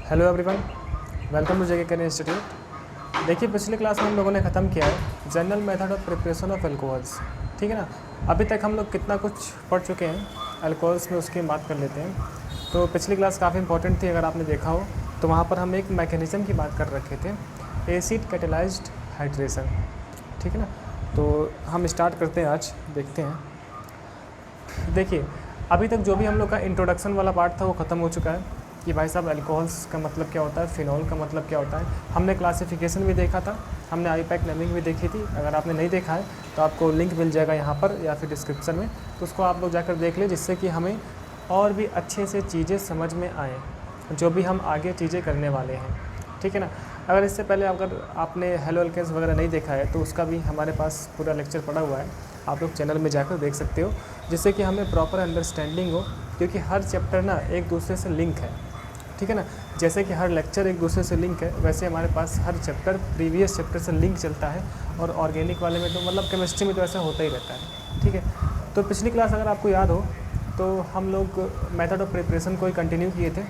Hello everyone, welcome to JK career institute. देखिए, पिछले class में हम लोगों ने ख़त्म किया है general method of preparation of alcohols. ठीक है ना। अभी तक हम लोग कितना कुछ पढ़ चुके हैं अल्कोहल्स में, उसकी बात कर लेते हैं। तो पिछली क्लास काफ़ी इंपॉर्टेंट थी, अगर आपने देखा हो तो वहाँ पर हम एक मैकेनिज़्म की बात कर रखे थे, एसिड कैटेलाइज्ड हाइड्रेशन। ठीक है ना। तो हम स्टार्ट करते हैं, आज देखते हैं। देखिए, अभी तक जो भी हम लोग का इंट्रोडक्शन वाला पार्ट था वो ख़त्म हो चुका है कि भाई साहब अल्कोहल्स का मतलब क्या होता है, फिनॉल का मतलब क्या होता है। हमने क्लासिफिकेशन भी देखा था, हमने आईपैक नेमिंग भी देखी थी। अगर आपने नहीं देखा है तो आपको लिंक मिल जाएगा यहाँ पर या फिर डिस्क्रिप्शन में, तो उसको आप लोग जाकर देख लें, जिससे कि हमें और भी अच्छे से चीज़ें समझ में आएँ जो भी हम आगे चीज़ें करने वाले हैं। ठीक है ना। अगर इससे पहले अगर आपने हेलो एल्केन्स वगैरह नहीं देखा है तो उसका भी हमारे पास पूरा लेक्चर पड़ा हुआ है, आप लोग चैनल में जाकर देख सकते हो, जिससे कि हमें प्रॉपर अंडरस्टैंडिंग हो, क्योंकि हर चैप्टर ना एक दूसरे से लिंक है। ठीक है ना। जैसे कि हर लेक्चर एक दूसरे से लिंक है, वैसे हमारे पास हर चैप्टर प्रीवियस चैप्टर से लिंक चलता है। और ऑर्गेनिक वाले में तो मतलब केमिस्ट्री में तो ऐसा होता ही रहता है। ठीक है। तो पिछली क्लास अगर आपको याद हो तो हम लोग मेथड ऑफ प्रिपरेशन को ही कंटिन्यू किए थे।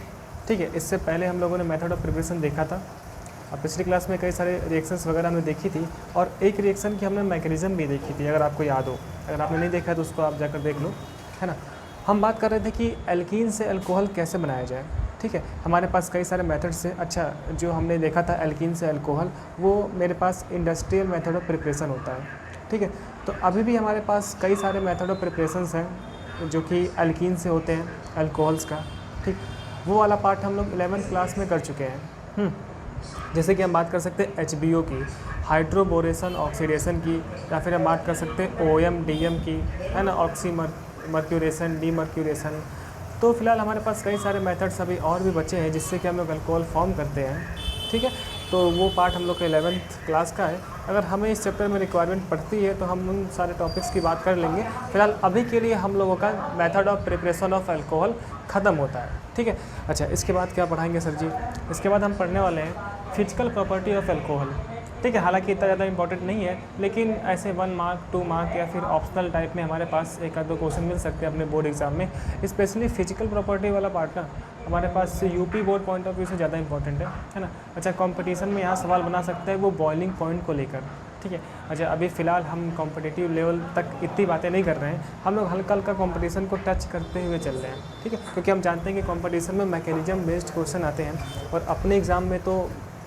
ठीक है। इससे पहले हम लोगों ने मेथड ऑफ प्रिपरेशन देखा था। अब पिछली क्लास में कई सारे रिएक्शंस वगैरह हमने देखी थी, और एक रिएक्शन की हमने मैकेनिज़्म भी देखी थी, अगर आपको याद हो। अगर आपने नहीं देखा है तो उसको आप जाकर देख लो, है ना। हम बात कर रहे थे कि एल्कीन से अल्कोहल कैसे बनाया जाए। ठीक है। हमारे पास कई सारे मेथड्स हैं। अच्छा, जो हमने देखा था एल्कीन से अल्कोहल, वो मेरे पास इंडस्ट्रियल मेथड ऑफ प्रिपरेशन होता है। ठीक है। तो अभी भी हमारे पास कई सारे मेथड ऑफ प्रिपरेशंस हैं जो कि एल्कीन से होते हैं, अल्कोहल्स का। ठीक, वो वाला पार्ट हम लोग 11th क्लास में कर चुके हैं। जैसे कि हम बात कर सकते हैं HBO की, हाइड्रोबोरेशन ऑक्सीडेशन की, या फिर हम बात कर सकते हैं OM DM की, है ना, ऑक्सीमर्क्यूरेशन, डीमर्क्यूरेशन। तो फिलहाल हमारे पास कई सारे मेथड्स अभी और भी बचे हैं जिससे कि हम लोग अल्कोहल फॉर्म करते हैं। ठीक है। तो वो पार्ट हम लोग का 11th क्लास का है। अगर हमें इस चैप्टर में रिक्वायरमेंट पड़ती है तो हम उन सारे टॉपिक्स की बात कर लेंगे। फिलहाल अभी के लिए हम लोगों का method of preparation of alcohol ख़त्म होता है। ठीक है। अच्छा, इसके बाद क्या पढ़ाएंगे सर जी? इसके बाद हम पढ़ने वाले हैं फिजिकल प्रॉपर्टी ऑफ अल्कोहल। ठीक है। हालांकि इतना ज़्यादा इंपॉर्टेंट नहीं है, लेकिन ऐसे 1 मार्क 2 मार्क या फिर ऑप्शनल टाइप में हमारे पास एक आध दो क्वेश्चन मिल सकते हैं अपने बोर्ड एग्जाम में। स्पेशली फिजिकल प्रॉपर्टी वाला पार्ट ना हमारे पास UP board point of view से ज़्यादा इंपॉर्टेंट है ना। अच्छा, कंपटीशन में यहाँ सवाल बना सकता है वो बॉइलिंग पॉइंट को लेकर। ठीक है। अच्छा, अभी फ़िलहाल हम कॉम्पिटिटिव लेवल तक इतनी बातें नहीं कर रहे हैं, हम लोग हल्का हल्का कंपटीशन को टच करते हुए चल रहे हैं। ठीक है। क्योंकि हम जानते हैं कि कंपटीशन में मैकेनिज्म बेस्ड क्वेश्चन आते हैं, और अपने एग्ज़ाम में तो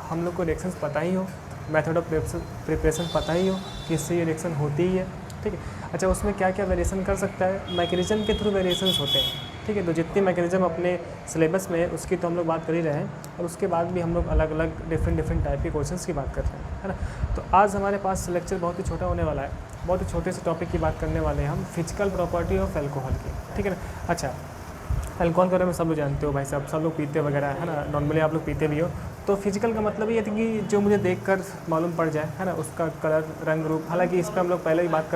हम लोग को रिएक्शंस पता ही हो, मेथड ऑफ प्रिपरेशन पता ही हो कि इससे ये रिएक्शन होती ही है। ठीक है। अच्छा, उसमें क्या क्या वेरिएशन कर सकता है, मैकेनिज्म के थ्रू वेरिएशंस होते हैं। ठीक है। तो जितनी मैकेनिज्म अपने सिलेबस में है उसकी तो हम लोग बात कर ही रहे हैं, और उसके बाद भी हम लोग अलग अलग डिफरेंट टाइप के क्वेश्चंस की बात कर रहे हैं, है ना। तो आज हमारे पास लेक्चर बहुत ही छोटा होने वाला है, बहुत ही छोटे से टॉपिक की बात करने वाले हैं हम, फिजिकल प्रॉपर्टी ऑफ अल्कोहल की। ठीक है ना। अच्छा, अल्कोहल के बारे में सब लोग जानते हो भाई साहब, सब लोग पीते वगैरह है ना, नॉर्मली आप लोग पीते भी हो। तो फिजिकल का मतलब ये था कि जो मुझे देखकर मालूम पड़ जाए, है ना, उसका कलर, रंग, रूप। हालांकि इस पर हम लोग पहले ही बात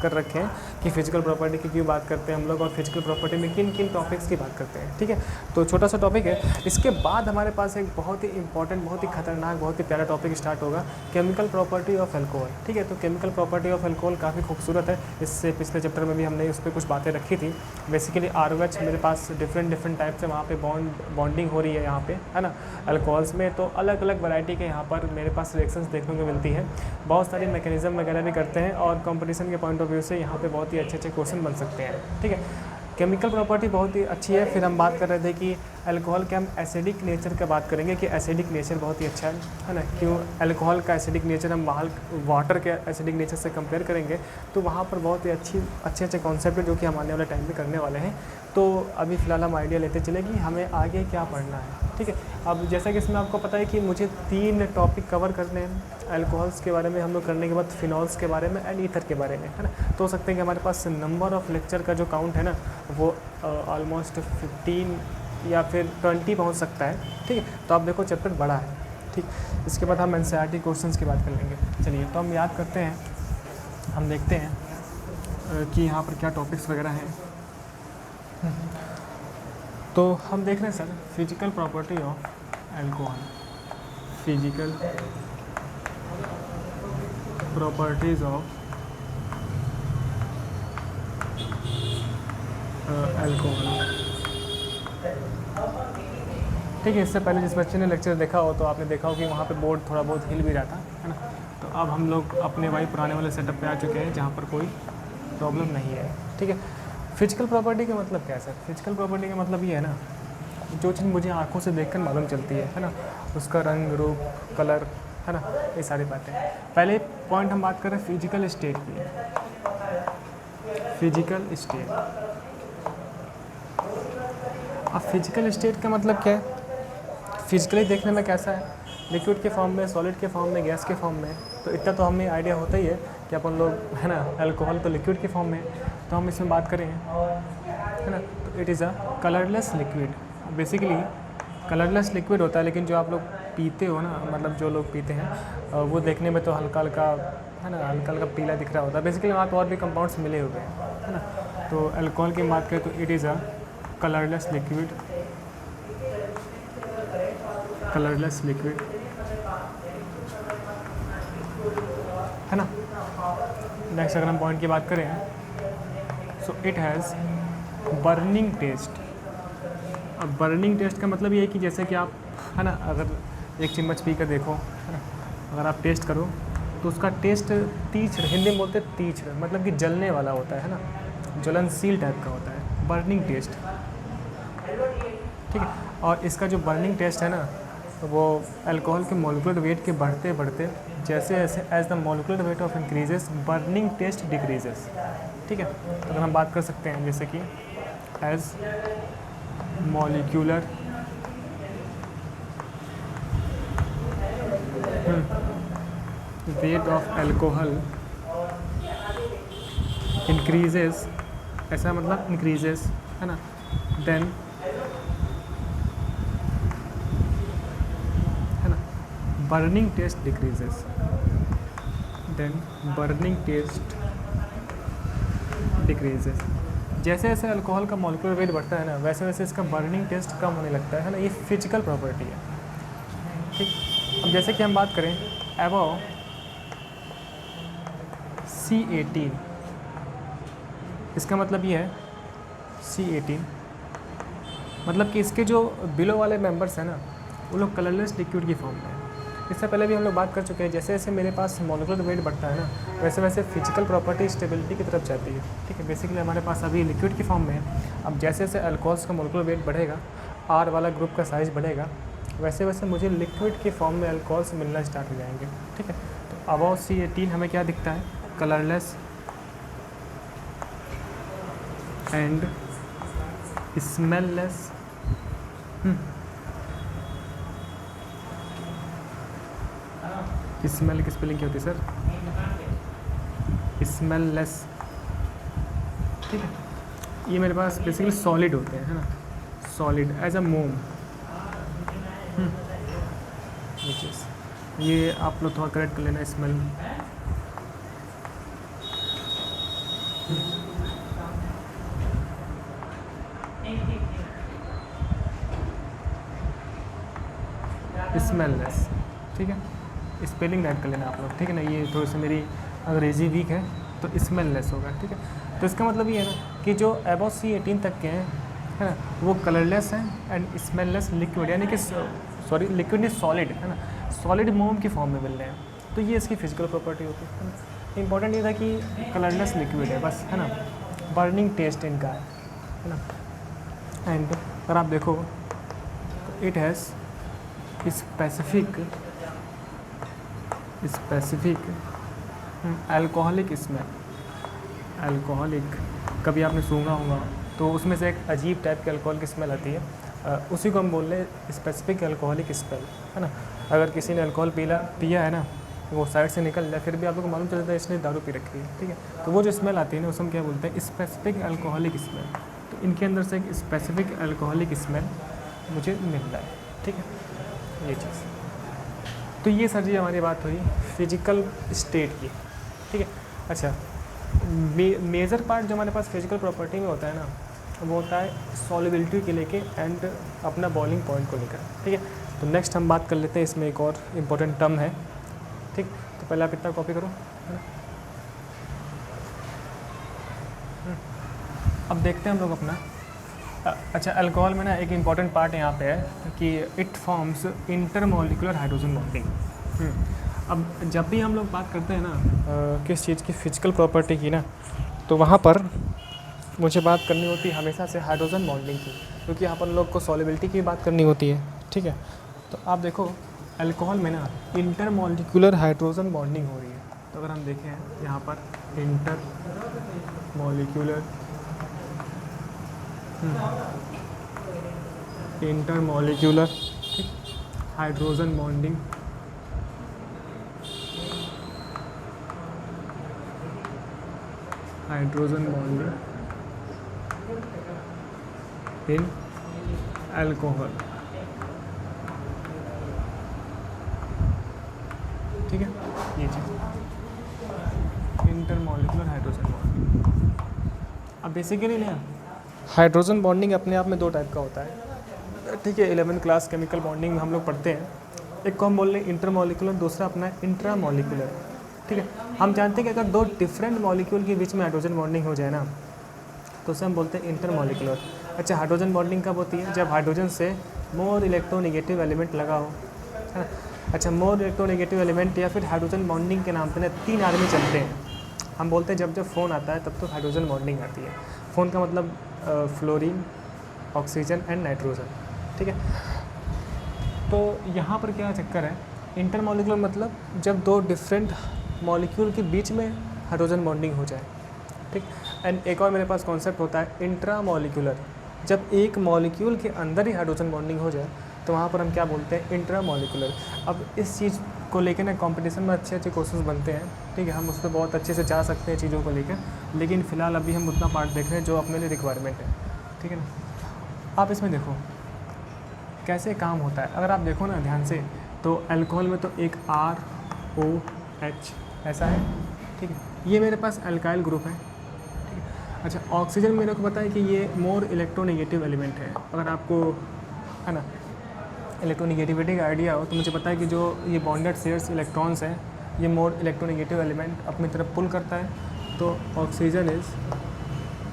कर रखे हैं कि फिजिकल प्रॉपर्टी की क्यों बात करते हैं हम लोग, और फिजिकल प्रॉपर्टी में किन किन टॉपिक्स की बात करते हैं। ठीक है। तो छोटा सा टॉपिक है। इसके बाद हमारे पास एक बहुत ही इंपॉर्टेंट, बहुत ही खतरनाक, बहुत ही प्यारा टॉपिक स्टार्ट होगा, केमिकल प्रॉपर्टी ऑफ अल्कोहल। ठीक है। तो केमिकल प्रॉपर्टी ऑफ अल्कोहल काफ़ी खूबसूरत है। इससे पिछले चैप्टर में भी हमने उस पर कुछ बातें रखी थी। बेसिकली ROH मेरे पास डिफरेंट टाइप से वहाँ पे बॉन्डिंग हो रही है यहाँ पे, है ना, अल्कोहल्स में। तो अलग अलग वैरायटी के यहाँ पर मेरे पास रिएक्शंस देखने को मिलती है। बहुत सारी मैकेनिज्म वगैरह भी करते हैं, और कंपटीशन के पॉइंट ऑफ व्यू से यहाँ पे बहुत ही अच्छे अच्छे क्वेश्चन बन सकते हैं। ठीक है। केमिकल प्रॉपर्टी बहुत ही अच्छी है। फिर हम बात कर रहे थे कि अल्कोहल के हम एसिडिक नेचर का बात करेंगे कि एसिडिक नेचर बहुत ही अच्छा है ना। क्यों अल्कोहल का एसिडिक नेचर हम वाटर के एसिडिक नेचर से कंपेयर करेंगे, तो वहाँ पर बहुत ही अच्छे कॉन्सेप्ट है जो कि हम आने वाले टाइम में करने वाले हैं। तो अभी फ़िलहाल हम आइडिया लेते चले कि हमें आगे क्या पढ़ना है। ठीक है। अब जैसा कि इसमें आपको पता है कि मुझे 3 टॉपिक कवर करने हैं। अल्कोहल्स के बारे में हम लोग करने के बाद फिनॉल्स के बारे में एंड ईथर के बारे में, है ना। तो हो सकते हैं कि हमारे पास नंबर ऑफ़ लेक्चर का जो काउंट है ना वो ऑलमोस्ट 15 या फिर 20 पहुंच सकता है। ठीक है। तो आप देखो चैप्टर बड़ा है। ठीक। इसके बाद हम NCERT क्वेश्चंस की बात कर लेंगे। चलिए, तो हम याद करते हैं, हम देखते हैं कि यहाँ पर क्या टॉपिक्स वगैरह हैं। तो हम देख रहे हैं sir, physical property of alcohol, physical properties of alcohol. ठीक है। इससे पहले जिस बच्चे ने लेक्चर देखा हो तो आपने देखा हो कि वहाँ पे बोर्ड थोड़ा बहुत हिल भी रहा था, है ना। तो अब हम लोग अपने वही पुराने वाले सेटअप पे आ चुके हैं जहाँ पर कोई प्रॉब्लम नहीं है, ठीक है। फिजिकल प्रॉपर्टी का मतलब क्या है सर? फिजिकल प्रॉपर्टी का मतलब ये है ना, जो चीज़ मुझे आँखों से देखकर मालूम चलती है ना, उसका रंग, रूप, कलर, है ना, ये सारी बातें। पहले पॉइंट हम बात कर रहे हैं फिजिकल स्टेट की। फिजिकल स्टेट, अब फिजिकल स्टेट का मतलब क्या है? फिजिकली देखने में कैसा है, लिक्विड के फॉर्म में, सॉलिड के फॉर्म में, गैस के फॉर्म में। तो इतना तो हमें आइडिया होता ही है कि अपन लोग, है ना, अल्कोहल तो लिक्विड के फॉर्म में, तो हम इसमें बात करें, है ना, तो it is a colourless liquid. Basically colourless liquid होता है, लेकिन जो आप लोग पीते हो ना, मतलब जो लोग पीते हैं वो देखने में तो हल्का हल्का, है ना, हल्का हल्का पीला दिख रहा होता है। बेसिकली वहाँ तो और भी कंपाउंड्स मिले हुए हैं, है ना। तो अल्कोहल की बात करें तो it is a colourless liquid, colourless liquid, है ना। नेक्स्ट अगर हम पॉइंट की बात करें, so it has burning taste. अब बर्निंग टेस्ट का मतलब ये है कि जैसे कि आप, है ना, अगर एक चम्मच पी कर देखो, है ना, अगर आप टेस्ट करो तो उसका टेस्ट तीक्ष्ण, हिंदी में बोलते हैं तीक्ष्ण, मतलब कि जलने वाला होता है ना, ज्वलनशील टाइप का होता है, बर्निंग टेस्ट, ठीक है। और इसका जो बर्निंग टेस्ट है ना, वो अल्कोहल के मॉलिक्यूलर वेट के बढ़ते बढ़ते, जैसे जैसे as the molecular weight of increases burning taste decreases, ठीक है। तो अगर हम बात कर सकते हैं जैसे कि as molecular weight of alcohol increases, ऐसा मतलब इंक्रीजेस, है ना, देन, है ना, burning taste decreases, then burning taste decreases. जैसे जैसे अल्कोहल का मॉलिक्यूलर वेट बढ़ता है ना, वैसे वैसे इसका बर्निंग टेस्ट कम होने लगता है ना। ये फिजिकल प्रॉपर्टी है, ठीक। अब जैसे कि हम बात करें अबव C18, इसका मतलब ये है C18 मतलब कि इसके जो बिलो वाले मेंबर्स हैं ना, वो लोग कलरलेस लिक्विड की फॉर्म में है। इससे पहले भी हम लोग बात कर चुके हैं, जैसे जैसे मेरे पास मॉलिक्यूलर वेट बढ़ता है ना, वैसे वैसे फिजिकल प्रॉपर्टी स्टेबिलिटी की तरफ जाती है, ठीक है। बेसिकली हमारे पास अभी लिक्विड की फॉर्म में है। अब जैसे जैसे अल्कोहल्स का मॉलिक्यूलर वेट बढ़ेगा, R वाला ग्रुप का साइज़ बढ़ेगा, वैसे वैसे मुझे लिक्विड के फॉर्म में अल्कोहल्स मिलना स्टार्ट हो जाएंगे, ठीक है। तो अबव C18 हमें क्या दिखता है? कलरलेस एंड स्मेललेस, स्मेल की स्पेलिंग क्या होती है सर? स्मेललेस, ठीक है। ये मेरे पास बेसिकली सॉलिड होते हैं, है ना, सॉलिड एज अ मोम। ये चीज़, ये आप लोग थोड़ा करेक्ट कर लेना, स्मेल। स्मेललेस, ठीक है। स्पेलिंग राइट कर लेना आप लोग, ठीक है ना। ये थोड़ी सी मेरी अंग्रेज़ी वीक है, तो स्मेललेस होगा, ठीक है। तो इसका मतलब ये है ना कि जो अबव C18 तक के हैं, है ना, वो कलरलेस हैं एंड स्मेललेस लिक्विड, यानी कि सॉरी लिक्विड नहीं, सॉलिड, है ना, सॉलिड मोम की फॉर्म में मिल रहे हैं। तो ये इसकी फिजिकल प्रॉपर्टी होती है ना। इंपॉर्टेंट ये था कि कलरलेस लिक्विड है बस, है ना, बर्निंग टेस्ट इनका है ना। एंड अगर आप देखो तो it has specific alcoholic smell. Alcoholic, कभी आपने सूंघा होगा तो उसमें से एक अजीब टाइप की अल्कोहल की स्मेल आती है, उसी को हम बोल रहे हैं स्पेसिफिक अल्कोहलिक स्मेल, है ना। अगर किसी ने अल्कोहल पिया है ना, वो साइड से निकल जाए, फिर भी आप लोग को मालूम चलता है इसने दारू पी रखी है, ठीक है। तो वो जो स्मेल आती है ना, उसको हम क्या बोलते हैं? Specific alcoholic smell. तो इनके अंदर से एक स्पेसिफिक अल्कोहलिक स्मेल मुझे मिल रहा है, ठीक है, ये चीज़। तो ये सर जी हमारी बात हुई फिजिकल स्टेट की, ठीक है। अच्छा, मेजर पार्ट जो हमारे पास फिजिकल प्रॉपर्टी में होता है ना, वो होता है सॉल्युबिलिटी के लेके एंड अपना बॉइलिंग पॉइंट को लेकर, ठीक है। तो नेक्स्ट हम बात कर लेते हैं, इसमें एक और इम्पोर्टेंट टर्म है, ठीक। तो पहले आप इतना कॉपी करो, है ना। अब देखते हैं हम लोग अपना अच्छा, अल्कोहल में ना एक इम्पॉर्टेंट पार्ट यहाँ पे है कि it forms intermolecular hydrogen bonding. अब जब भी हम लोग बात करते हैं ना किस चीज़ की फिजिकल प्रॉपर्टी की ना, तो वहाँ पर मुझे बात करनी होती है हमेशा से हाइड्रोजन बॉन्डिंग की, क्योंकि यहाँ पर लोग को सॉल्युबिलिटी की बात करनी होती है। ठीक है, तो आप देखो अल्कोहल में ना इंटरमोलिकुलर हाइड्रोजन बॉन्डिंग हो रही है। तो अगर हम देखें यहाँ पर इंटरमोलिकुलर हाइड्रोजन बॉन्डिंग, इन अल्कोहल। ठीक है, ये चीज़ इंटरमोलिकुलर हाइड्रोजन बॉन्डिंग। अब बेसिकली ना हाइड्रोजन बॉन्डिंग अपने आप में दो टाइप का होता है। ठीक है, 11वीं क्लास केमिकल बॉन्डिंग में हम लोग पढ़ते हैं। एक को हम बोल रहे हैं इंटरमोलिकुलर, दूसरा अपना है इंट्रामोलिकुलर। ठीक है, हम जानते हैं कि अगर दो डिफरेंट मॉलिक्यूल के बीच में हाइड्रोजन बॉन्डिंग हो जाए ना, तो उसे हम बोलते हैं इंटरमोलिकुलर। अच्छा, हाइड्रोजन बॉन्डिंग कब होती है? जब हाइड्रोजन से मोर इलेक्ट्रोनेगेटिव एलिमेंट लगा हो, है ना। अच्छा, मोर इलेक्ट्रोनेगेटिव एलिमेंट या फिर हाइड्रोजन बॉन्डिंग के नाम पे ना 3 आर्मी चलते हैं। हम बोलते हैं जब जब फ़ोन आता है तब तो हाइड्रोजन बॉन्डिंग आती है। फ़ोन का मतलब फ्लोरीन, ऑक्सीजन एंड नाइट्रोजन। ठीक है, तो यहाँ पर क्या चक्कर है, इंटरमोलिकुलर मतलब जब दो डिफरेंट मॉलिक्यूल के बीच में हाइड्रोजन बॉन्डिंग हो जाए। ठीक, एंड एक और मेरे पास कॉन्सेप्ट होता है इंट्रामोलिकुलर। जब एक मॉलिक्यूल के अंदर ही हाइड्रोजन बॉन्डिंग हो जाए तो वहाँ पर हम क्या बोलते हैं, इंट्रामोलिकुलर। अब इस चीज़ को लेकर ना कंपटीशन में अच्छे अच्छे क्वेश्चंस बनते हैं। ठीक है, हम उस पर बहुत अच्छे से जा सकते हैं चीज़ों को लेकर, लेकिन फ़िलहाल अभी हम उतना पार्ट देख रहे हैं जो अपने लिए रिक्वायरमेंट है। ठीक है ना, आप इसमें देखो कैसे काम होता है। अगर आप देखो ना ध्यान से, तो अल्कोहल में तो एक ROH ऐसा है। ठीक है, ये मेरे पास अल्काइल ग्रुप है। ठीक है, अच्छा, ऑक्सीजन मेरे को पता है कि ये मोर इलेक्ट्रोनेगेटिव एलिमेंट है। अगर आपको है ना इलेक्ट्रोनेगेटिविटी का आइडिया हो, तो मुझे पता है कि जो ये बॉन्डेड शेयर्स इलेक्ट्रॉन्स हैं, ये मोर इलेक्ट्रोनेगेटिव एलिमेंट अपनी तरफ पुल करता है। तो oxygen is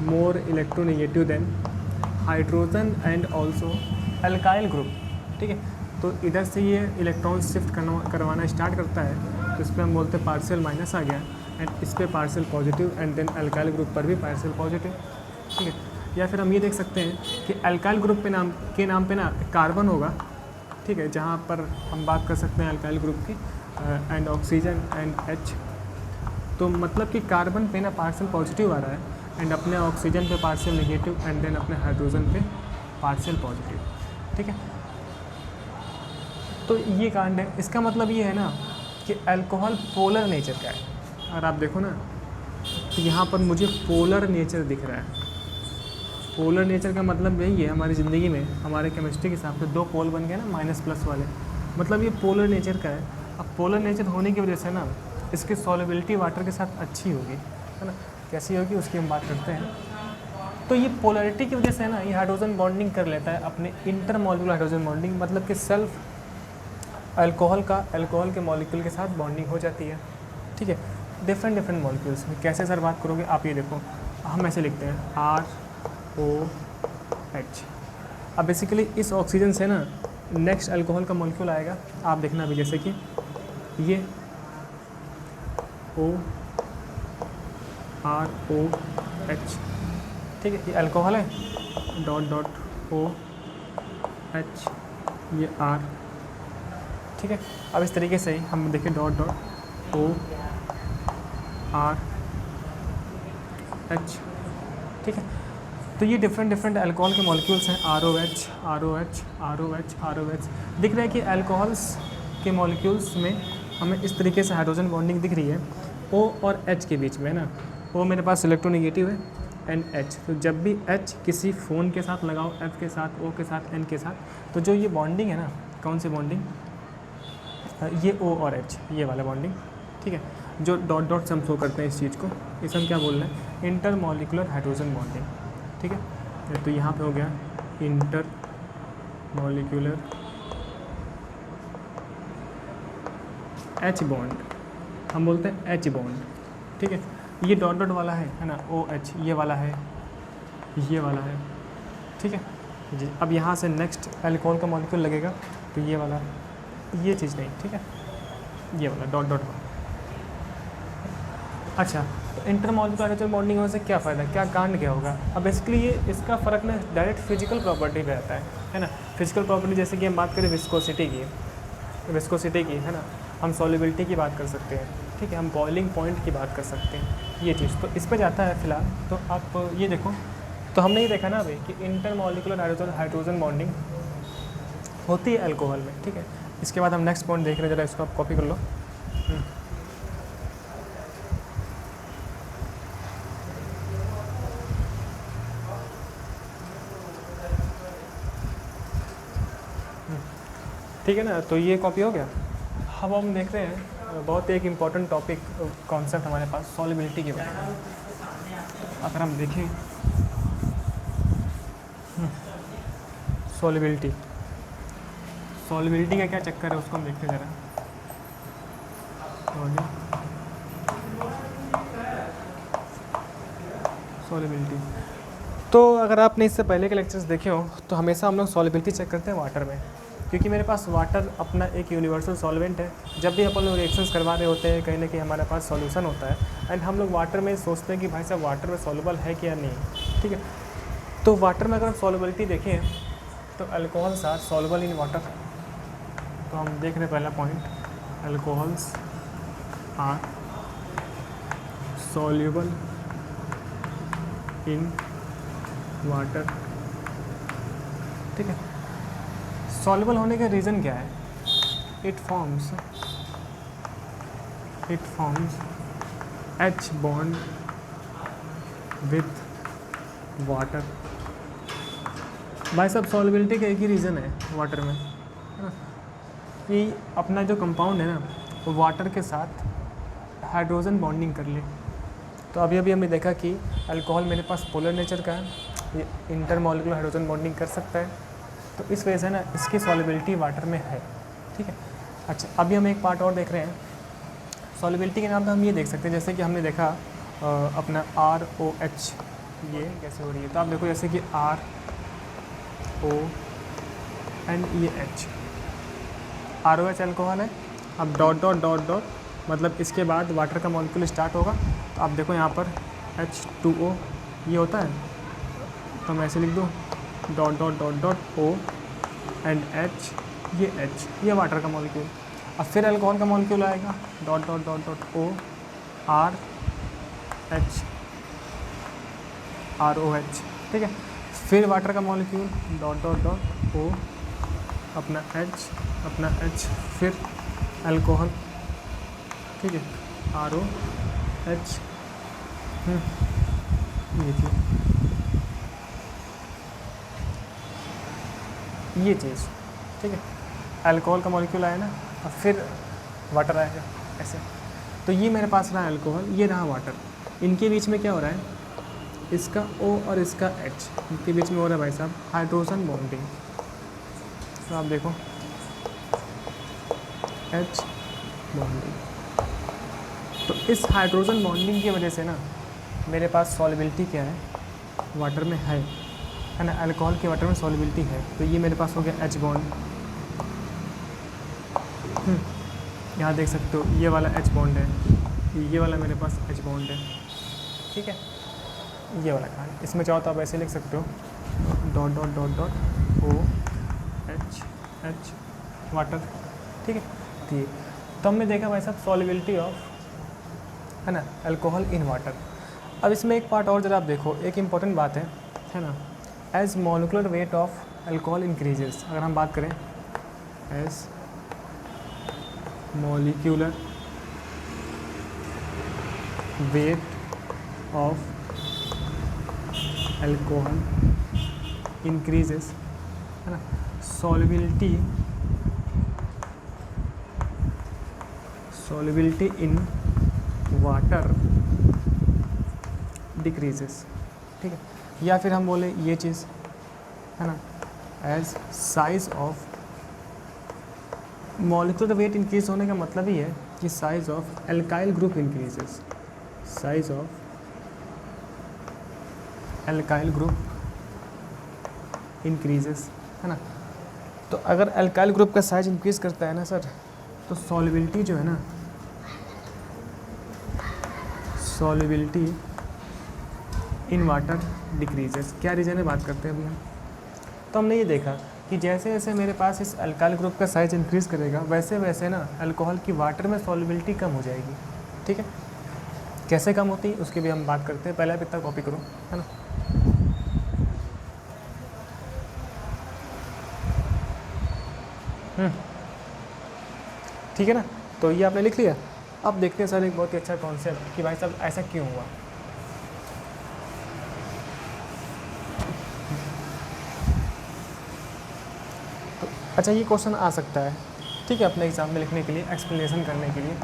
more electronegative than hydrogen and also alkyl group. ठीक है, तो इधर से ये इलेक्ट्रॉन शिफ्ट करवाना स्टार्ट करता है, तो इस पर हम बोलते हैं पार्शियल माइनस आ गया, एंड इस पर partial positive, and then alkyl group पर भी पार्शियल पॉजिटिव। ठीक है, या फिर हम ये देख सकते हैं कि अल्काइल ग्रुप के नाम पे ना कार्बन होगा। ठीक है, जहाँ पर हम बात कर सकते हैं अल्काइल ग्रुप की, एंड ऑक्सीजन एंड H। तो मतलब कि कार्बन पे ना पार्शियल पॉजिटिव आ रहा है, एंड अपने ऑक्सीजन पे पार्शियल नेगेटिव, एंड देन अपने हाइड्रोजन पे पार्शियल पॉजिटिव। ठीक है, तो ये कांड है। इसका मतलब ये है ना कि अल्कोहल पोलर नेचर का है। अगर आप देखो ना, तो यहाँ पर मुझे पोलर नेचर दिख रहा है। पोलर नेचर का मतलब यही है, हमारी ज़िंदगी में हमारे केमिस्ट्री के हिसाब से 2 पोल बन गए ना, माइनस प्लस वाले, मतलब ये पोलर नेचर का है। अब पोलर नेचर होने की वजह से ना इसकी सॉल्युबिलिटी वाटर के साथ अच्छी होगी, है ना। कैसी होगी उसकी हम बात करते हैं। तो ये पोलरिटी की वजह से ना ये हाइड्रोजन बॉन्डिंग कर लेता है अपने इंटरमोलिकुलर हाइड्रोजन बॉन्डिंग, मतलब कि सेल्फ अल्कोहल के मॉलिक्यूल के साथ बॉन्डिंग हो जाती है। ठीक है, डिफरेंट मॉलिक्यूल्स में। कैसे सर बात करोगे आप, ये देखो हम ऐसे लिखते हैं ROH। अब बेसिकली इस ऑक्सीजन से ना नेक्स्ट अल्कोहल का मॉलिक्यूल आएगा, आप देखना अभी, जैसे कि ये ROH। ठीक है, ये अल्कोहल है, .OH, ये R। ठीक है, अब इस तरीके से ही हम देखें .ORH। ठीक है, तो ये डिफरेंट अल्कोहल के मॉलिक्यूल्स हैं, ROH। दिख रहा है कि अल्कोहल्स के मॉलिक्यूल्स में हमें इस तरीके से हाइड्रोजन बॉन्डिंग दिख रही है O और H के बीच में, है ना। O मेरे पास इलेक्ट्रोनेगेटिव है, एंड H। तो जब भी H किसी फ़ोन के साथ लगाओ, F के साथ, O के साथ, N के साथ, तो जो ये बॉन्डिंग है ना, कौन सी बॉन्डिंग, ये O और H, ये वाला बॉन्डिंग। ठीक है, जो डॉट से हम शो करते हैं इस चीज़ को, इसे हम क्या बोल रहे हैं, इंटरमोलिकुलर हाइड्रोजन बॉन्डिंग। ठीक है, तो यहाँ पे हो गया इंटरमोलिकुलर H बॉन्ड, हम बोलते हैं H बॉन्ड। ठीक है, ये डॉट वाला है ना, OH, ये वाला है, ये वाला है, ठीक है जी। अब यहाँ से नेक्स्ट अल्कोहल का मॉलिक्यूल लगेगा, तो ये वाला, ये चीज़ नहीं, ठीक है, ये वाला डॉट डॉट। अच्छा, तो इंटरमॉलिक्यूलर हाइड्रोजन बॉन्डिंग होने से क्या फ़ायदा, क्या कांड क्या होगा। अब बेसिकली ये इसका फ़र्क ना डायरेक्ट फिजिकल प्रॉपर्टी पे आता है ना। फिजिकल प्रॉपर्टी जैसे कि हम बात करें विस्कोसिटी की, है ना, हम सॉल्युबिलिटी की बात कर सकते हैं, ठीक है, हम बॉइलिंग पॉइंट की बात कर सकते हैं, ये चीज़ तो इस पे जाता है फिलहाल। तो आप ये देखो, तो हमने ये देखा ना अभी कि इंटरमॉलिक्यूलर हाइड्रोजन बॉन्डिंग होती है अल्कोहल में, ठीक है। इसके बाद हम नेक्स्ट पॉइंट देख रहे हैं, जरा इसको आप कॉपी कर लो। ठीक है ना, तो ये कॉपी हो गया। अब हम देख रहे हैं बहुत एक इम्पॉर्टेंट टॉपिक कॉन्सेप्ट हमारे पास सॉल्युबिलिटी के बारे में। अगर हम देखें सॉल्युबिलिटी का क्या चक्कर है उसको हम देखते ज़रा। सॉल्युबिलिटी, तो अगर आपने इससे पहले के लेक्चर्स देखे हो तो हमेशा हम लोग सॉल्युबिलिटी चेक करते हैं वाटर में, क्योंकि मेरे पास वाटर अपना एक यूनिवर्सल सॉल्वेंट है। जब भी अपन लोग रिएक्शंस करवा रहे होते हैं कहीं ना कहीं हमारे पास सॉल्यूशन होता है, एंड हम लोग वाटर में सोचते हैं कि भाई साहब वाटर में सॉल्युबल है कि या नहीं, ठीक है। तो वाटर में अगर हम सॉल्युबिलिटी देखें तो alcohols are soluble in water. तो हम देख रहे हैं पहला point, alcohols are soluble in water, ठीक है। सॉल्युबल होने का रीज़न क्या है, it forms H bond with water. भाई साहब सॉल्युबिलिटी का एक ही रीज़न है वाटर में, है ना, कि अपना जो कंपाउंड है ना वो वाटर के साथ हाइड्रोजन बॉन्डिंग कर ले। तो अभी अभी हमने देखा कि अल्कोहल मेरे पास पोलर नेचर का है, ये इंटरमॉलिक्यूलर हाइड्रोजन बॉन्डिंग कर सकता है, तो इस वजह से ना इसकी सॉल्युबिलिटी वाटर में है, ठीक है। अच्छा, अभी हम एक पार्ट और देख रहे हैं सॉल्युबिलिटी के नाम पे। हम ये देख सकते हैं जैसे कि हमने देखा अपना ROH, ये कैसे हो रही है। तो आप देखो जैसे कि RO एंड ये H, ROH अल्कोहल है। अब डॉट डॉट डॉट डॉट मतलब इसके बाद वाटर का मॉलिक्यूल स्टार्ट होगा। तो आप देखो यहाँ पर H2O ये होता है, तो मैं ऐसे लिख दूँ dot dot dot dot O and H, ये H, ये वाटर का मॉलिक्यूल। अब फिर अल्कोहल का मॉलिक्यूल आएगा dot dot dot dot O RH, ROH, ठीक है। फिर वाटर का molecule dot dot dot O अपना H, फिर अल्कोहल, ठीक है, ROH, ये चीज़, ठीक है। अल्कोहल का मॉलिक्यूल आया ना, और फिर वाटर आएगा ऐसे। तो ये मेरे पास रहा अल्कोहल, ये रहा वाटर। इनके बीच में क्या हो रहा है, इसका O और इसका H, इनके बीच में हो रहा है भाई साहब हाइड्रोजन बॉन्डिंग। तो आप देखो H बॉन्डिंग, तो इस हाइड्रोजन बॉन्डिंग की वजह से ना मेरे पास सॉल्युबिलिटी क्या है, वाटर में है ना। अल्कोहल के वाटर में सॉल्युबिलिटी है, तो ये मेरे पास हो गया H बॉन्ड। यहाँ देख सकते हो ये वाला H बॉन्ड है, ये वाला मेरे पास H बॉन्ड है, ठीक है। ये वाला कहाँ है, इसमें चाहो तो आप ऐसे लिख सकते हो dot dot dot dot OH water, ठीक है। तो हमने देखा भाई साहब सॉल्युबिलिटी ऑफ, है ना, अल्कोहल इन वाटर। अब इसमें एक पार्ट और जरा आप देखो, एक इम्पॉर्टेंट बात है ना, as molecular weight of alcohol increases. अगर हम बात करें as molecular weight of alcohol increases, है ना, सॉल्युबिलिटी इन वाटर डिक्रीजेस, ठीक है। या फिर हम बोले ये चीज़, है ना, as size of molecular weight increase होने का मतलब ही है कि size of alkyl group increases, size of alkyl group increases, है ना। तो अगर अल्काइल ग्रुप का साइज इंक्रीज़ करता है ना सर, तो सॉल्युबिलिटी जो है ना, सॉल्युबिलिटी इन वाटर डिक्रीजेस। क्या रीज़न है बात करते हैं अभी हम। तो हमने ये देखा कि जैसे जैसे मेरे पास इस अल्काइल ग्रुप का साइज इंक्रीज़ करेगा वैसे वैसे ना अल्कोहल की वाटर में सॉल्युबिलिटी कम हो जाएगी, ठीक है। कैसे कम होती है उसकी भी हम बात करते हैं, पहले आप इतना कॉपी करो, है ना। ठीक है ना, तो ये आपने लिख लिया। अब देखते हैं सर एक बहुत ही अच्छा कॉन्सेप्ट कि भाई साहब ऐसा क्यों हुआ। तो अच्छा ये क्वेश्चन आ सकता है, ठीक है, अपने एग्जाम में लिखने के लिए, एक्सप्लेनेशन करने के लिए।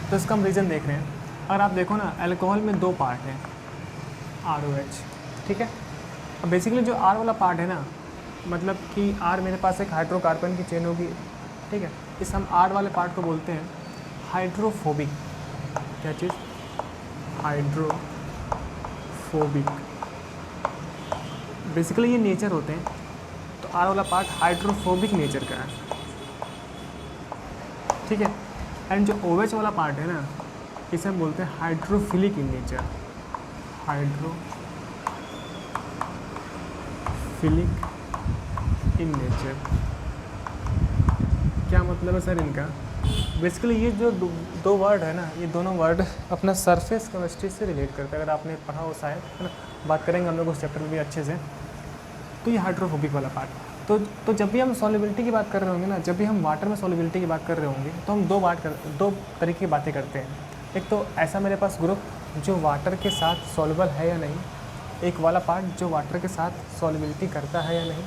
तो इसका हम रीज़न देख रहे हैं। अगर आप देखो ना, अल्कोहल में 2 पार्ट हैं, ROH, ठीक है। अब बेसिकली जो R वाला पार्ट है ना, मतलब कि R मेरे पास एक हाइड्रोकार्बन की चेन होगी, ठीक है। इस हम R वाले पार्ट को बोलते हैं हाइड्रोफोबिक। क्या चीज़? हाइड्रोफोबिक। बेसिकली ये नेचर होते हैं। तो R वाला पार्ट हाइड्रोफोबिक नेचर का है, ठीक है। एंड जो OH वाला पार्ट है ना, इसे हम बोलते हैं hydrophilic in nature. Hydrophilic in nature. क्या मतलब है सर इनका? बेसिकली ये जो दो वर्ड है ना, ये दोनों वर्ड अपना सरफेस केमिस्ट्री से रिलेट करते हैं। अगर आपने पढ़ा हो शायद, है ना, बात करेंगे हम लोग उस चैप्टर में भी अच्छे से। तो ये हाइड्रोफोबिक वाला पार्ट। तो जब भी हम सॉल्युबिलिटी की बात कर रहे होंगे ना, जब भी हम वाटर में सॉल्युबिलिटी की बात कर रहे होंगे, तो हम दो तरीके की बातें करते हैं। एक तो ऐसा मेरे पास ग्रुप जो वाटर के साथ सॉल्युबल है या नहीं, एक वाला पार्ट जो वाटर के साथ सॉल्युबिलिटी करता है या नहीं।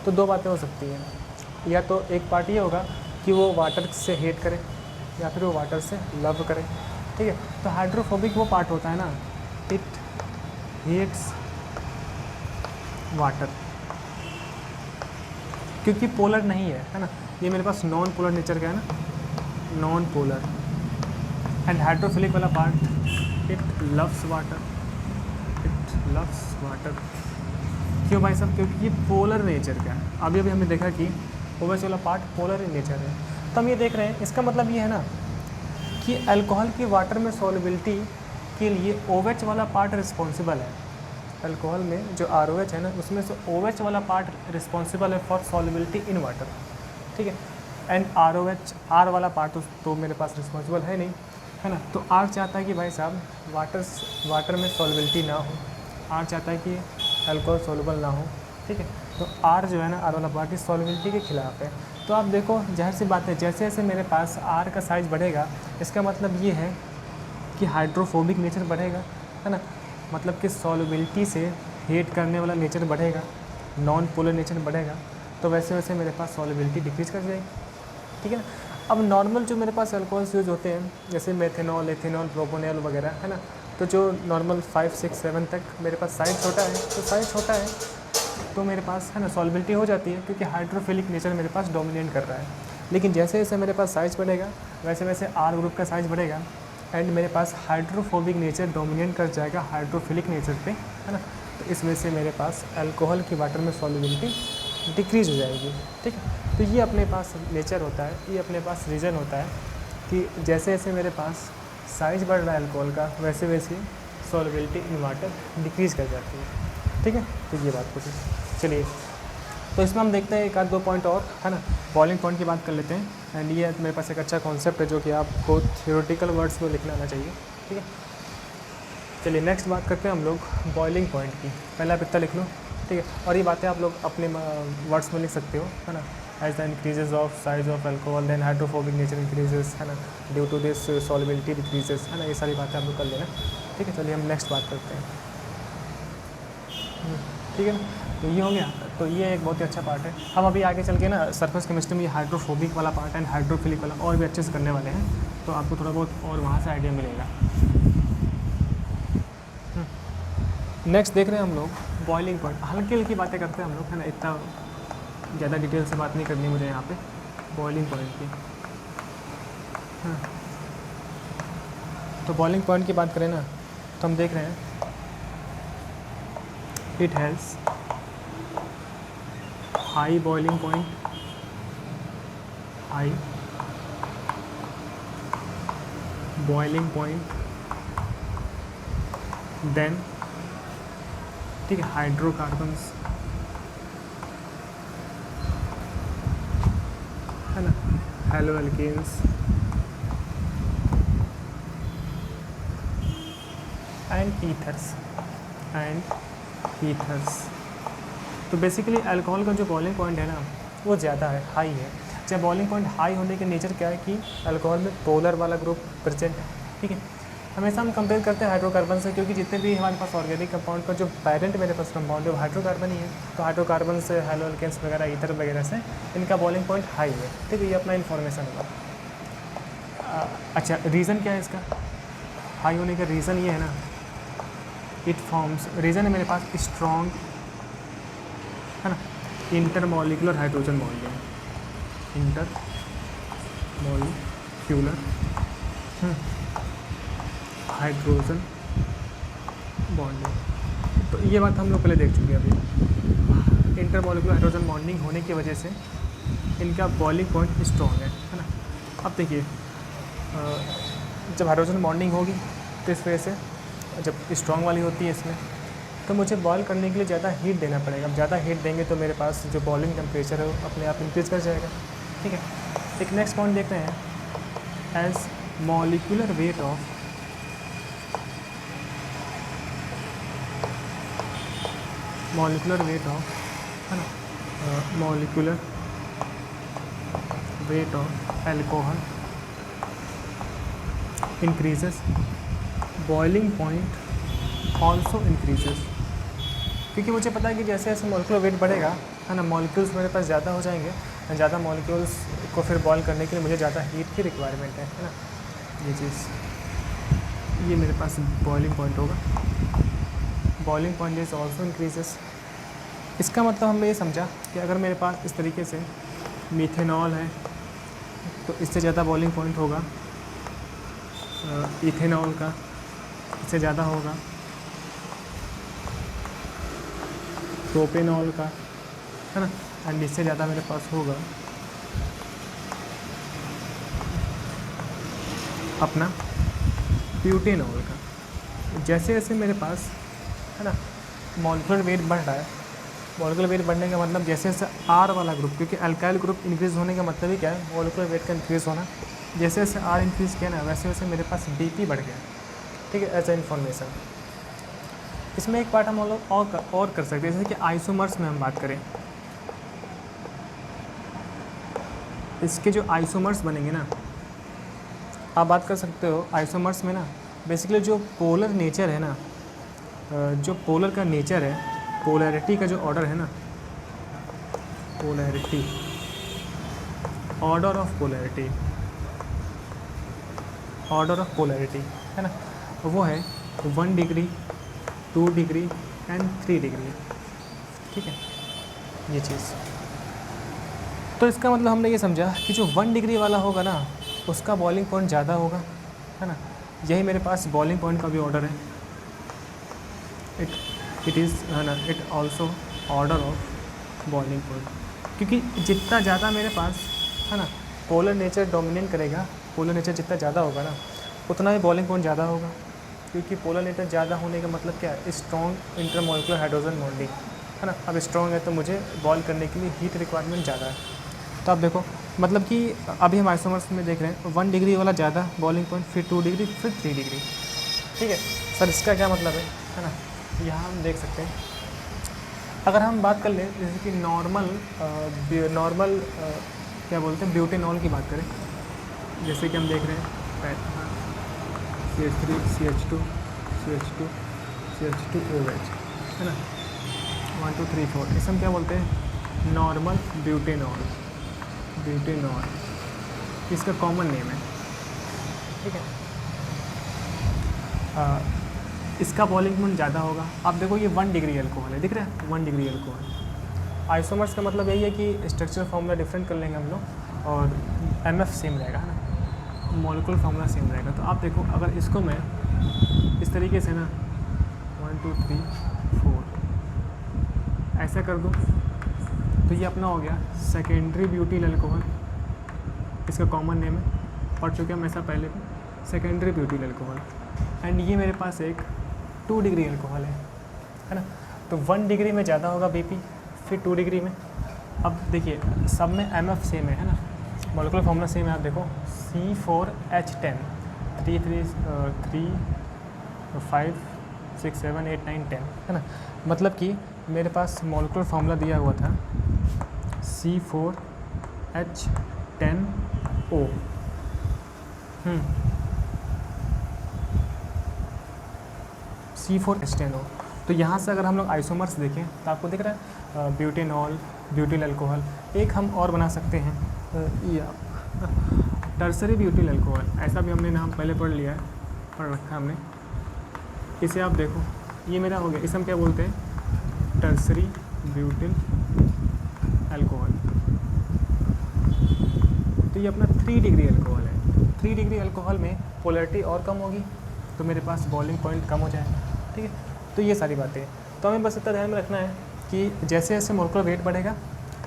तो 2 बातें हो सकती हैं, या तो एक पार्ट ये होगा कि वो वाटर से हेट करे या फिर वो वाटर से लव करे, ठीक है। तो हाइड्रोफोबिक वो पार्ट होता है ना, इट हेट्स वाटर, क्योंकि पोलर नहीं है ना। ये मेरे पास नॉन पोलर नेचर का है ना, नॉन पोलर। एंड हाइड्रोफिलिक वाला part, it loves water, it loves water. क्यों भाई साहब? क्योंकि ये पोलर नेचर का है। अभी हमने देखा कि OH वाला पार्ट पोलर इन नेचर है। तो हम ये देख रहे हैं, इसका मतलब ये है ना कि अल्कोहल की वाटर में सॉल्युबिलिटी के लिए OH वाला पार्ट रिस्पॉन्सिबल है। अल्कोहल में जो ROH है ना, उसमें से OH वाला पार्ट रिस्पॉन्सिबल है फॉर सॉल्युबिलिटी इन वाटर, ठीक है। एंड ROH, R वाला पार्ट तो मेरे पास रिस्पॉन्सिबल है नहीं, है ना। तो R चाहता है कि भाई साहब वाटर में सॉल्युबिलिटी ना हो, R चाहता है कि अल्कोहल सॉल्युबल ना हो, ठीक है। तो R जो है ना, R वाला पार्ट इस सॉल्युबिलिटी के खिलाफ है। तो आप देखो, जाहिर सी बात है, जैसे जैसे मेरे पास R का साइज़ बढ़ेगा, इसका मतलब ये है कि हाइड्रोफोबिक नेचर बढ़ेगा, है ना। मतलब कि सॉल्युबिलिटी से हेट करने वाला नेचर बढ़ेगा, नॉन पोलर नेचर बढ़ेगा। तो वैसे वैसे मेरे पास सॉल्युबिलिटी डिक्रीज़ कर जाएगी, ठीक है ना। अब नॉर्मल जो मेरे पास अल्कोहल्स यूज होते हैं, जैसे मेथेनॉल, एथेनॉल, प्रोपोनॉल वगैरह, है ना। तो जो नॉर्मल 5, 6, 7 तक मेरे पास साइज़ छोटा है, तो साइज़ छोटा है तो मेरे पास, है ना, सॉल्युबिलिटी हो जाती है, क्योंकि हाइड्रोफिलिक नेचर मेरे पास डोमिनेट कर रहा है। लेकिन जैसे जैसे मेरे पास साइज़ बढ़ेगा, वैसे वैसे R ग्रुप का साइज़ बढ़ेगा एंड मेरे पास हाइड्रोफोबिक नेचर डोमिनेट कर जाएगा हाइड्रोफिलिक नेचर पे, है ना। तो इस वजह से मेरे पास अल्कोहल की वाटर में सॉल्युबिलिटी डिक्रीज़ हो जाएगी, ठीक है। तो ये अपने पास नेचर होता है, ये अपने पास रीज़न होता है कि जैसे जैसे मेरे पास साइज़ बढ़ रहा है अल्कोहल का, वैसे वैसे सॉल्युबिलिटी इन वाटर डिक्रीज़ कर जाती है, ठीक है। तो ये बात होती है। चलिए, तो इसमें हम देखते हैं 1-2 पॉइंट और, है ना। बॉइलिंग पॉइंट की बात कर लेते हैं। एंड ये मेरे पास एक अच्छा कॉन्सेप्ट है जो कि आपको थ्योरेटिकल वर्ड्स में लिखना आना चाहिए, ठीक है। चलिए नेक्स्ट बात करते हैं हम लोग बॉइलिंग पॉइंट की। पहले आप इतना लिख लो, ठीक है। और ये बातें आप लोग अपने वर्ड्स में लिख सकते हो, है ना। As the increases of size of alcohol then hydrophobic nature increases, है ना, due to this solubility decreases, है ना। ये सारी बातें आप लोग कर लेना, ठीक है। चलिए हम नेक्स्ट बात करते हैं, ठीक है ना। तो ये हो गया। तो ये एक बहुत ही अच्छा पार्ट है। हम अभी आगे चल के ना सरफेस केमिस्ट्री में ये हाइड्रोफोबिक वाला पार्ट एंड हाइड्रोफिलिक वाला और भी अच्छे से करने वाले हैं, तो आपको थोड़ा बहुत और वहाँ से आइडिया मिलेगा। नेक्स्ट देख रहे हैं हम लोग बॉइलिंग पॉइंट। हल्की हल्की बातें करते हैं हम लोग, है ना, इतना ज़्यादा डिटेल से बात नहीं करनी मुझे यहाँ पे बॉइलिंग पॉइंट की। हाँ, तो बॉइलिंग पॉइंट की बात करें ना, तो हम देख रहे हैं it helps high boiling point, high boiling point, then ठीक है हाइड्रोकार्बन्स, है ना, हेलो एल्केन्स एंड ईथर्स। तो बेसिकली अल्कोहल का जो बॉइलिंग पॉइंट है ना वो ज़्यादा है, हाई है। जब बॉइलिंग पॉइंट हाई होने के नेचर क्या है कि अल्कोहल में पोलर वाला ग्रुप प्रेजेंट है, ठीक है। हमेशा हम कंपेयर करते हैं हाइड्रोकार्बन से, क्योंकि जितने भी हमारे पास ऑर्गेनिक कंपाउंड का जो पेरेंट मेरे पास कंपाउंड है वो हाइड्रोकार्बन ही है, तो हाइड्रोकार्बन से हेलो एल्केन्स वगैरह ईथर वगैरह से इनका बॉइलिंग पॉइंट हाई है, ठीक है। ये अपना इन्फॉर्मेशन होगा। अच्छा, रीज़न क्या है इसका हाई होने का? रीज़न ये है ना, इट फॉर्म्स, रीज़न है मेरे पास स्ट्रॉन्ग, है ना, intermolecular hydrogen bonding, intermolecular hydrogen bonding. तो ये बात हम लोग पहले देख चुके हैं अभी। इंटरमॉलिक्यूलर हाइड्रोजन बॉन्डिंग होने की वजह से इनका बॉइलिंग पॉइंट स्ट्रॉन्ग है ना। अब देखिए जब हाइड्रोजन बॉन्डिंग होगी तो इस वजह से जब स्ट्रॉन्ग वाली होती है इसमें, तो मुझे बॉयल करने के लिए ज़्यादा हीट देना पड़ेगा। अब ज़्यादा हीट देंगे तो मेरे पास जो बॉइलिंग टेम्परेचर है वो अपने आप इंक्रीज़ कर जाएगा, ठीक है। एक नेक्स्ट पॉइंट देखते हैं, एज मॉलिक्यूलर वेट ऑफ है ना, molecular weight of alcohol increases, boiling point also increases. क्योंकि मुझे पता है कि जैसे जैसे मॉलिक्यूलर वेट बढ़ेगा, है ना, मॉलिक्यूल्स मेरे पास ज़्यादा हो जाएंगे, ज़्यादा मॉलिक्यूल्स को फिर बॉयल करने के लिए मुझे ज़्यादा हीट की रिक्वायरमेंट है ना। ये चीज़, ये मेरे पास बॉइलिंग पॉइंट होगा, boiling point is also increases. इसका मतलब हमने ये समझा कि अगर मेरे पास इस तरीके से मीथेनॉल है तो इससे ज़्यादा बॉइलिंग पॉइंट होगा, इथेनॉल का इससे ज़्यादा होगा, प्रोपेनॉल का, है ना, एंड इससे ज़्यादा मेरे पास होगा अपना ब्यूटेनॉल का। जैसे जैसे मेरे पास, है ना, मॉलिक्यूलर वेट बढ़ रहा है, मॉलिक्यूलर वेट बढ़ने का मतलब जैसे जैसे आर वाला ग्रुप, क्योंकि अल्काइल ग्रुप इंक्रीज़ होने का मतलब ही क्या है, मॉलिक्यूलर वेट का इंक्रीज़ होना। जैसे जैसे आर इंक्रीज़ किया ना वैसे वैसे मेरे पास बीपी बढ़ गया, ठीक है, एज ए इन्फॉर्मेशन। इसमें एक पार्ट हम लोग और कर सकते हैं, जैसे कि आइसोमर्स में हम बात करें, इसके जो आइसोमर्स बनेंगे ना, आप बात कर सकते हो आइसोमर्स में ना, बेसिकली जो पोलर नेचर है ना, जो पोलर का नेचर है, पोलैरिटी का जो ऑर्डर है ना, polarity, order of polarity, order of polarity, है ना, वो है 1 डिग्री, 2 डिग्री एंड 3 डिग्री, ठीक है, ये चीज़। तो इसका मतलब हमने ये समझा कि जो 1 डिग्री वाला होगा ना उसका बॉइलिंग पॉइंट ज़्यादा होगा, है ना। यही मेरे पास बॉइलिंग पॉइंट का भी ऑर्डर है, इट इज़, है ना, it also order of boiling point, क्योंकि जितना ज़्यादा मेरे पास, है ना, पोलर नेचर डोमिनेट करेगा, पोलर नेचर जितना ज़्यादा होगा ना उतना ही बॉइलिंग पॉइंट ज़्यादा होगा। क्योंकि पोलर नेचर ज़्यादा होने का मतलब क्या है, स्ट्रॉन्ग इंटरमॉलिक्यूलर हाइड्रोजन बॉन्डिंग, है ना। अब स्ट्रॉन्ग है तो मुझे बॉयल करने के लिए हीट रिक्वायरमेंट ज़्यादा है। तो आप देखो मतलब कि अभी हम आइसोमर्स में देख रहे हैं 1 डिग्री वाला ज़्यादा बॉइलिंग पॉइंट, फिर 2 डिग्री, फिर 3 डिग्री, ठीक है। सर इसका क्या मतलब है ना, यहाँ हम देख सकते हैं। अगर हम बात कर लें जैसे कि नॉर्मल क्या बोलते हैं, ब्यूटेनॉल की बात करें, जैसे कि हम देख रहे हैं CH3 CH2 CH2 CH2OH, है ना, 1 2 3 4, इसे हम क्या बोलते हैं, नॉर्मल ब्यूटेनॉल, ब्यूटेनॉल इसका कॉमन नेम है, ठीक है। इसका बॉइलिंग पॉइंट ज़्यादा होगा। आप देखो ये 1 डिग्री अल्कोहल है, दिख रहा है 1 डिग्री अल्कोहल। आइसोमर्स का मतलब यही है कि स्ट्रक्चर फार्मूला डिफरेंट कर लेंगे हम लोग और MF सेम रहेगा, है ना, मॉलिक्यूलर फार्मूला सेम रहेगा। तो आप देखो अगर इसको मैं इस तरीके से ना 1 2 3 4 ऐसा कर दूँ तो तो ये अपना हो गया सेकेंडरी ब्यूटिल अल्कोहल, इसका कॉमन नेम है, पढ़ चुके हम ऐसा पहले भी, सेकेंडरी ब्यूटिल अल्कोहल। एंड ये मेरे पास एक 2 डिग्री अल्कोहल है ना। तो 1 डिग्री में ज़्यादा होगा बीपी, फिर 2 डिग्री में। अब देखिए सब में MF सेम है ना, मॉलिक्यूलर फॉर्मूला सेम है। आप देखो C4H10 3 5 6 7 8 9 10 है ना। मतलब कि मेरे पास मॉलिक्यूलर फार्मूला दिया हुआ था C4H10O। C4H10O। तो यहाँ से अगर हम लोग आइसोमर्स देखें तो आपको दिख रहा है ब्यूटेनॉल, ब्यूटिल अल्कोहल। एक हम और बना सकते हैं टर्सरी ब्यूटिल अल्कोहल, ऐसा भी हमने नाम पहले पढ़ लिया है, पढ़ रखा है हमने। इसे आप देखो, ये मेरा हो गया, इसे हम क्या बोलते हैं, टर्सरी ब्यूटिल अल्कोहल। तो ये अपना 3 डिग्री अल्कोहल है। 3 डिग्री अल्कोहल में पोलैरिटी और कम होगी, तो मेरे पास बॉइलिंग पॉइंट कम हो जाएगा, ठीक है। तो ये सारी बातें, तो हमें बस इतना ध्यान में रखना है कि जैसे जैसे मोलेकुलर वेट बढ़ेगा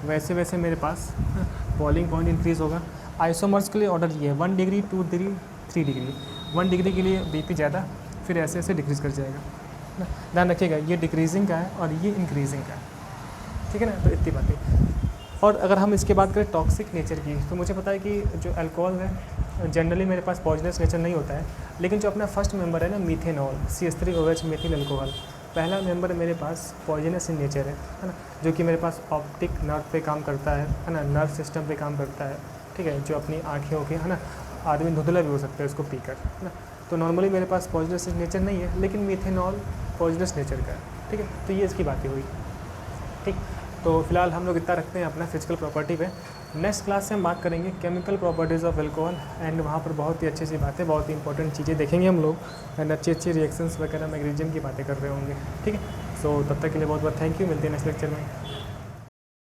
वैसे वैसे मेरे पास बॉइलिंग पॉइंट इंक्रीज़ होगा। आइसोमर्स के लिए ऑर्डर ये है 1 डिग्री, 2 डिग्री, 3 डिग्री। 1 डिग्री के लिए बीपी ज़्यादा, फिर ऐसे ऐसे डिक्रीज़ कर जाएगा ना। ध्यान रखिएगा ये डिक्रीजिंग का है और ये इंक्रीजिंग का है, ठीक है ना। तो इतनी बातें। और अगर हम इसके बात करें टॉक्सिक नेचर की, तो मुझे पता है कि जो अल्कोहल है जनरली मेरे पास पॉइजनस नेचर नहीं होता है, लेकिन जो अपना फर्स्ट मेंबर है ना मीथेनॉल CH3OH मेथिल अल्कोहल, पहला मेंबर मेरे पास पॉइजनस इन नेचर है ना, जो कि मेरे पास ऑप्टिक नर्व पे काम करता है ना, नर्व सिस्टम पे काम करता है, ठीक है। जो अपनी आँखें होके है ना, आदमी धुंधला भी हो सकता है उसको पीकर, है ना। तो नॉर्मली मेरे पास पॉइजनस नेचर नहीं है, लेकिन मीथेनॉल पॉइजनस नेचर का है, ठीक है। तो ये इसकी बातें हुई, ठीक। तो फिलहाल हम लोग इतना रखते हैं अपना फिजिकल प्रॉपर्टी पे। नेक्स्ट क्लास से हम बात करेंगे chemical properties of alcohol, and वहाँ पर बहुत ही अच्छी सी बातें, बहुत ही इंपॉर्टेंट चीज़ें देखेंगे हम लोग, एंड अच्छी अच्छी रिएक्शंस वगैरह मैग्नीशियम की बातें कर रहे होंगे, ठीक है। सो तब तक के लिए बहुत बहुत थैंक यू, मिलते हैं नेक्स्ट लेक्चर में।